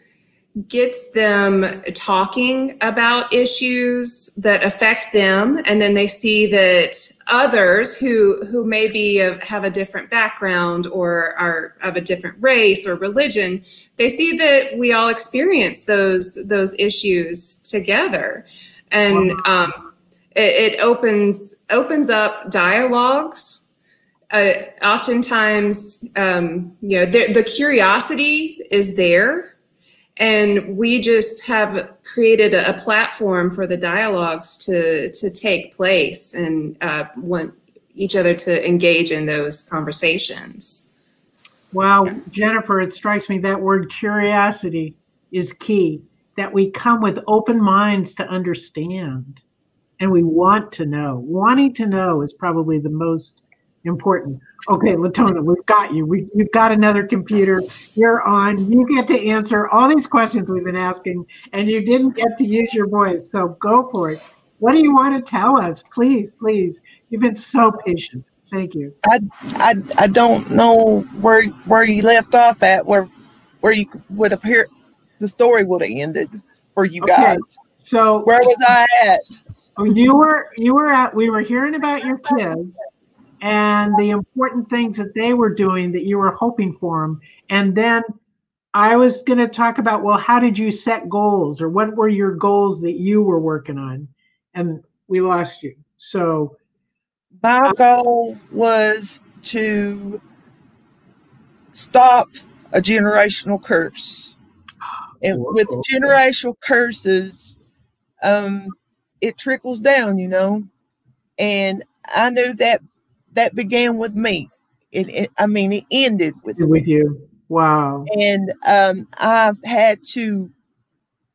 S11: gets them talking about issues that affect them, and then they see that others who maybe have a different background or are of a different race or religion, they see that we all experience those issues together, and it opens up dialogues. Oftentimes, the curiosity is there. And we just have created a platform for the dialogues to take place and want each other to engage in those conversations.
S1: Wow, Jennifer, it strikes me that word curiosity is key. that we come with open minds to understand, and we want to know. Wanting to know is probably the most important. Okay, Latona, we've got you. You've got another computer. You're on. You get to answer all these questions we've been asking, and you didn't get to use your voice, so go for it. What do you want to tell us? Please, please. You've been so patient. Thank you.
S13: I don't know where you left off at, where you would appear the story would have ended for you guys.
S1: So
S13: where was I at?
S1: We were hearing about your kids and the important things that they were doing that you were hoping for them. And then I was going to talk about, well, how did you set goals, or what were your goals that you were working on? And we lost you. So
S13: my goal was to stop a generational curse. And with generational curses, it trickles down, you know. And I knew that began with me. It ended with
S1: you. Wow.
S13: And I've had to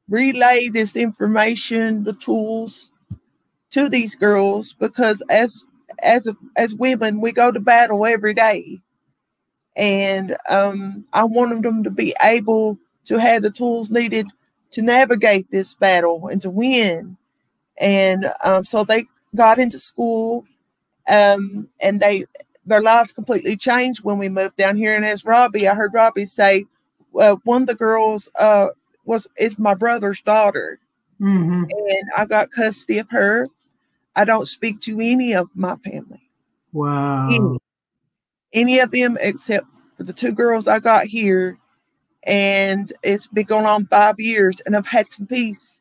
S13: relay this information, the tools, to these girls, because as women, we go to battle every day. And I wanted them to be able to have the tools needed to navigate this battle and to win. And so they got into school, and their lives completely changed when we moved down here. And as I heard Robbie say, one of the girls is my brother's daughter.
S1: Mm-hmm.
S13: And I got custody of her. I don't speak to any of my family.
S1: Wow.
S13: Any of them except for the two girls I got here. And it's been going on 5 years, and I've had some peace.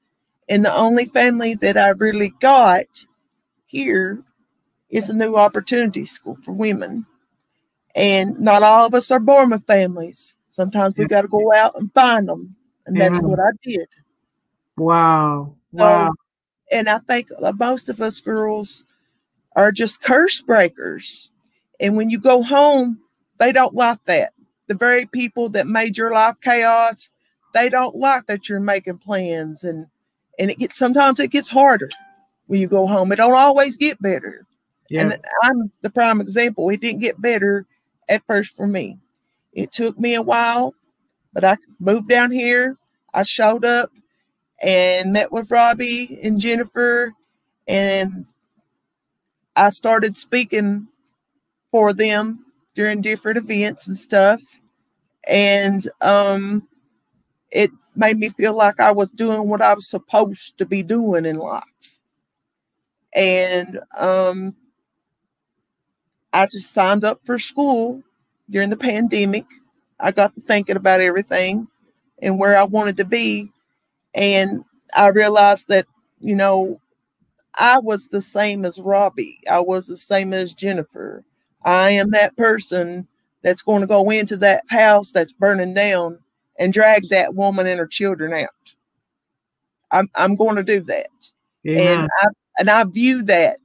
S13: And the only family that I really got here is a New Opportunity School for Women. And not all of us are born with families. Sometimes we got to go out and find them. And that's what I did.
S1: Wow.
S13: Wow. And I think most of us girls are just curse breakers. And when you go home, they don't like that. The very people that made your life chaos, they don't like that you're making plans. And sometimes it gets harder when you go home. It don't always get better. Yeah. And I'm the prime example. It didn't get better at first for me. It took me a while, but I moved down here. I showed up and met with Robbie and Jennifer, and I started speaking for them during different events and stuff. And it made me feel like I was doing what I was supposed to be doing in life. And I just signed up for school during the pandemic. I got to thinking about everything and where I wanted to be. And I realized that, you know, I was the same as Robbie. I was the same as Jennifer. I am that person that's going to go into that house that's burning down and drag that woman and her children out. I'm going to do that. Yeah. And I view that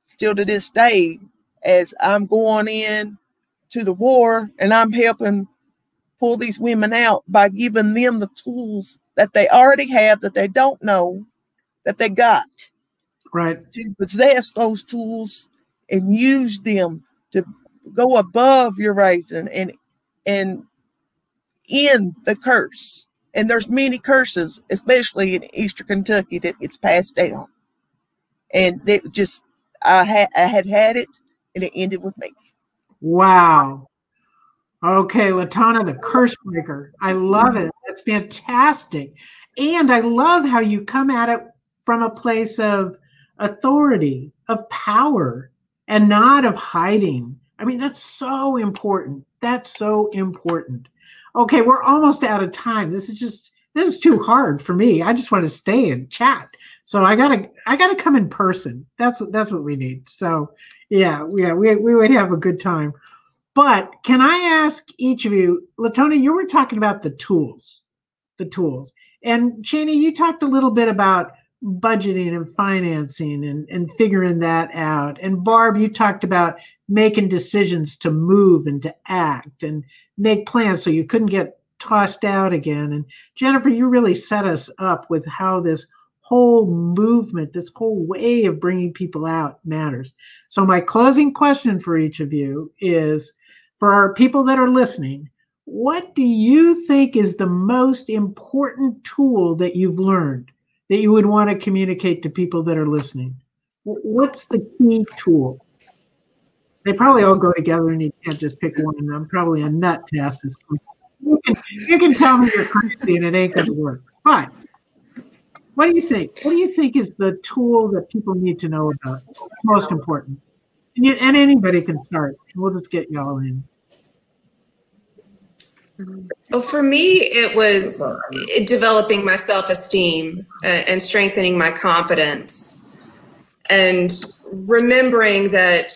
S13: still to this day as I'm going in to the war, and I'm helping pull these women out by giving them the tools that they already have, that they don't know that they got.
S1: Right.
S13: To possess those tools and use them to go above your raising and end the curse. And there's many curses, especially in Eastern Kentucky, that gets passed down. And that just, I had it, and it ended with me.
S1: Wow. Okay, Latona, the curse breaker. I love it. That's fantastic. And I love how you come at it from a place of authority, of power, and not of hiding. I mean, that's so important. That's so important. Okay, we're almost out of time. This is too hard for me. I just want to stay and chat. So I gotta come in person. That's what we need. So yeah, we would have a good time. But can I ask each of you, Latona, you were talking about the tools. And Shani, you talked a little bit about budgeting and financing and figuring that out. And Barb, you talked about making decisions to move and to act and make plans so you couldn't get tossed out again. And Jennifer, you really set us up with how this whole movement, this whole way of bringing people out matters. So my closing question for each of you is, for our people that are listening, what do you think is the most important tool that you've learned that you would want to communicate to people that are listening? What's the key tool? They probably all go together and you can't just pick one. And I'm probably a nut to ask this. You can tell me you're crazy and it ain't going to work. But what do you think? What do you think is the tool that people need to know about? Most important. And anybody can start. We'll just get y'all in.
S11: Well, for me, it was developing my self-esteem and strengthening my confidence, and remembering that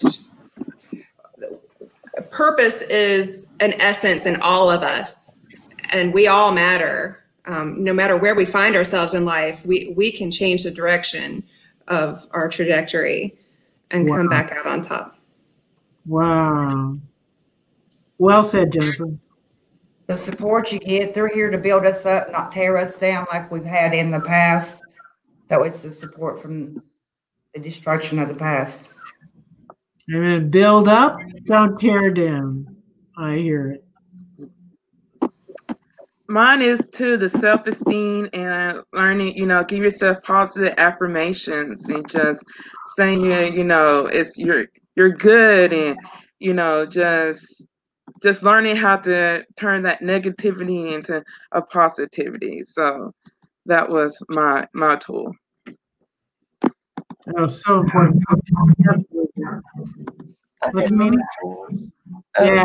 S11: purpose is an essence in all of us, and we all matter. No matter where we find ourselves in life, we can change the direction of our trajectory and come back out on top.
S1: Wow. Well said, Jennifer.
S14: The support you get, they're here to build us up, not tear us down like we've had in the past. So it's the support from the destruction of the past.
S1: Amen. Build up, don't tear down. I hear it.
S12: Mine is to the self-esteem and learning, give yourself positive affirmations and just saying, it's you're good, and, just learning how to turn that negativity into a positivity. So that was my tool.
S1: That was so important.
S13: I many tools.
S1: Yeah,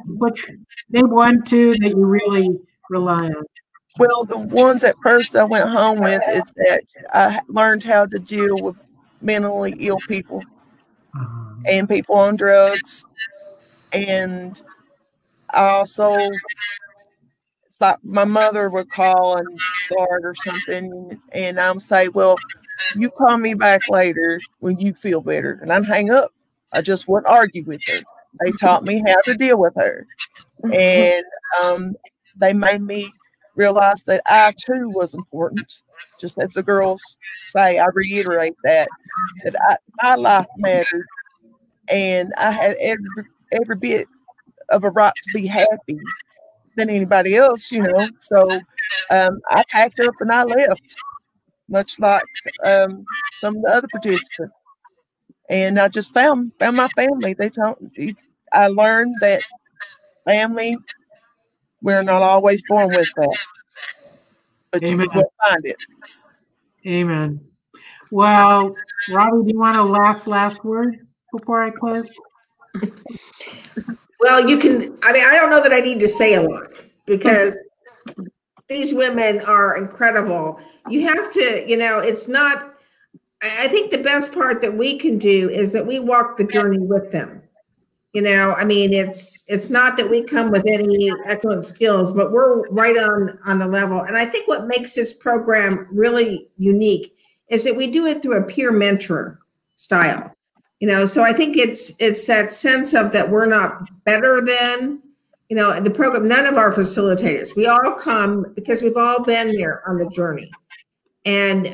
S1: which name one, two that you really rely on?
S13: Well, the ones at first I went home with is that I learned how to deal with mentally ill people and people on drugs. And I also, it's like my mother would call and start or something, and I'm say, well, you call me back later when you feel better. And I'd hang up. I just wouldn't argue with her. They taught me how to deal with her. And they made me realize that I too was important. Just as the girls say, I reiterate that my life mattered. And I had every bit of a right to be happy than anybody else, So I packed up and I left, much like some of the other participants. And I just found my family. I learned that family, we're not always born with that, but
S1: Amen.
S13: You will find it.
S1: Amen. Well, Robbie, do you want a last word before I close?
S10: Well, I don't know that I need to say a lot, because these women are incredible. You have to, it's not, I think the best part that we can do is that we walk the journey with them. It's not that we come with any excellent skills, but we're right on the level. And I think what makes this program really unique is that we do it through a peer mentor style. So I think it's that sense of that we're not better than, the program. None of our facilitators, we all come because we've all been there on the journey, and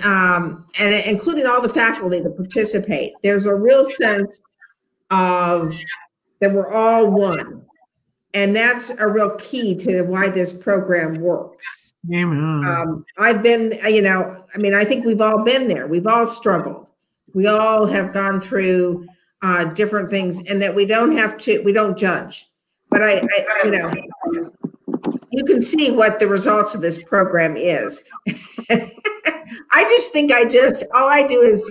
S10: including all the faculty that participate. There's a real sense of that we're all one, and that's a real key to why this program works.
S1: Amen.
S10: I've been, I think we've all been there. We've all struggled. We all have gone through different things, and that we don't judge. But you can see what the results of this program is. I just think all I do is,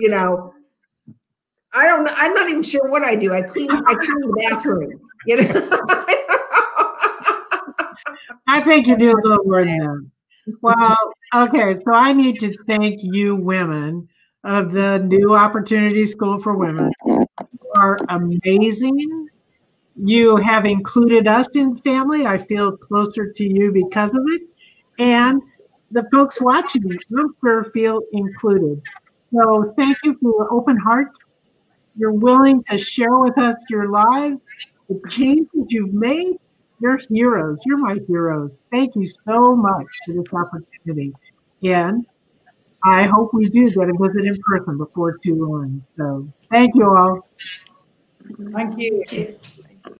S10: I'm not even sure what I do. I clean the bathroom,
S1: I think you do a little more than that. Well, okay, so I need to thank you women of the New Opportunity School for Women. You are amazing. You have included us in family. I feel closer to you because of it. And the folks watching it, I'm sure, feel included. So thank you for your open heart. You're willing to share with us your lives, the changes you've made, You're heroes. You're my heroes. Thank you so much for this opportunity. And I hope we do get a visit in person before too long. So thank you all.
S14: Thank you.